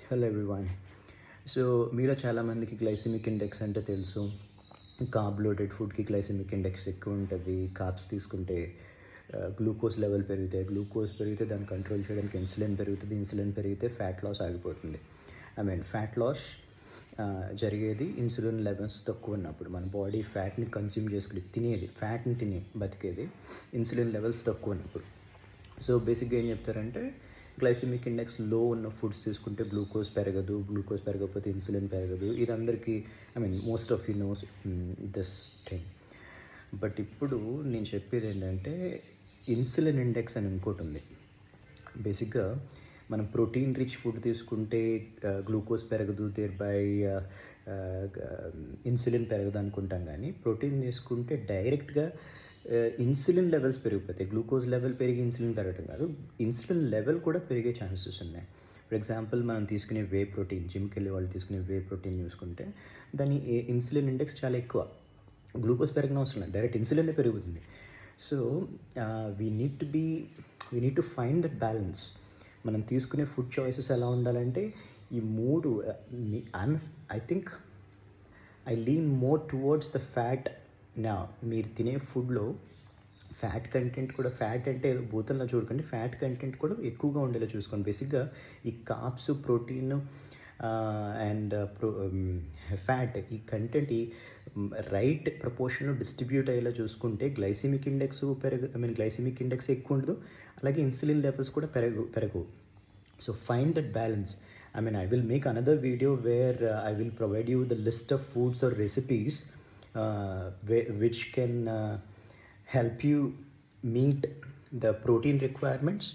Hello everyone. So మీలో చాలామందికి glycemic index అంటే తెలుసు. కార్బ్ లోడెడ్ ఫుడ్కి గ్లైసెమిక్ ఇండెక్స్ ఎక్కువ ఉంటుంది. కార్బ్స్ తీసుకుంటే గ్లూకోజ్ లెవెల్ పెరిగితే, గ్లూకోజ్ పెరిగితే దాన్ని కంట్రోల్ చేయడానికి ఇన్సులిన్ పెరుగుతుంది. ఇన్సులిన్ పెరిగితే ఫ్యాట్ లాస్ ఆగిపోతుంది. ఫ్యాట్ లాస్ జరిగేది ఇన్సులిన్ లెవెల్స్ తక్కువ ఉన్నప్పుడు. మన బాడీ ఫ్యాట్ని కన్స్యూమ్ చేసుకుని ఫ్యాట్ని తిని బతికేది ఇన్సులిన్ లెవెల్స్ తక్కువ ఉన్నప్పుడు. సో బేసిక్గా ఏం చెప్తారంటే, గ్లైసెమిక్ ఇండెక్స్ లో ఉన్న ఫుడ్స్ తీసుకుంటే గ్లూకోజ్ పెరగదు, గ్లూకోజ్ పెరగకపోతే ఇన్సులిన్ పెరగదు. ఇది అందరికీ most of you knows this thing. But ఇప్పుడు నేను చెప్పేది ఏంటంటే, ఇన్సులిన్ ఇండెక్స్ అని ఇంకోటి ఉంది. బేసిక్గా మనం ప్రోటీన్ రిచ్ ఫుడ్ తీసుకుంటే గ్లూకోజ్ పెరగదు, దేర్ బై ఇన్సులిన్ పెరగదు అనుకుంటాం. కానీ ప్రోటీన్ తీసుకుంటే డైరెక్ట్గా ఇన్సులిన్ లెవెల్స్ పెరిగిపోతాయి. గ్లూకోజ్ లెవెల్ పెరిగి ఇన్సులిన్ పెరగడం కాదు, ఇన్సులిన్ లెవెల్ కూడా పెరిగే ఛాన్సెస్ ఉన్నాయి. ఫర్ ఎగ్జాంపుల్, మనం తీసుకునే వే ప్రోటీన్, జిమ్కి వెళ్ళే వాళ్ళు తీసుకునే వే ప్రోటీన్ చూసుకుంటే దాని ఇన్సులిన్ ఇండెక్స్ చాలా ఎక్కువ. గ్లూకోజ్ పెరగడం అవసరం లేదు, డైరెక్ట్ ఇన్సులిన్ పెరుగుతుంది. So we need to find that balance. మనం తీసుకునే ఫుడ్ చాయిసెస్ ఎలా ఉండాలంటే, ఈ మూడు I lean more towards the fat. మీరు తినే ఫుడ్లో ఫ్యాట్ కంటెంట్ కూడా, ఫ్యాట్ అంటే బూతల్లో చూడకండి, ఫ్యాట్ కంటెంట్ కూడా ఎక్కువగా ఉండేలా చూసుకోండి. బేసిక్గా ఈ కార్బ్స్, ప్రోటీన్ అండ్ ఫ్యాట్, ఈ కంటెంట్ ఈ రైట్ ప్రపోర్షన్లో డిస్ట్రిబ్యూట్ అయ్యేలా చూసుకుంటే గ్లైసెమిక్ ఇండెక్స్ గ్లైసెమిక్ ఇండెక్స్ ఎక్కువ ఉండదు, అలాగే ఇన్సులిన్ లెవెల్స్ కూడా పెరగవు. So find that balance. I will make another video where I will provide you the list of foods or recipes which can help you meet the protein requirements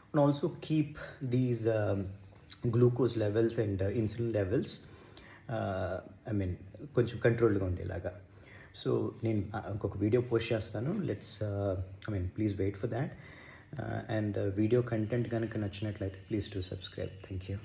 and also keep these glucose levels and insulin levels కొంచెం కంట్రోల్గా ఉండేలాగా. So నేను ఇంకొక video post చేస్తాను. Please wait for that. And video content కనుక నచ్చినట్లయితే please to subscribe. Thank you.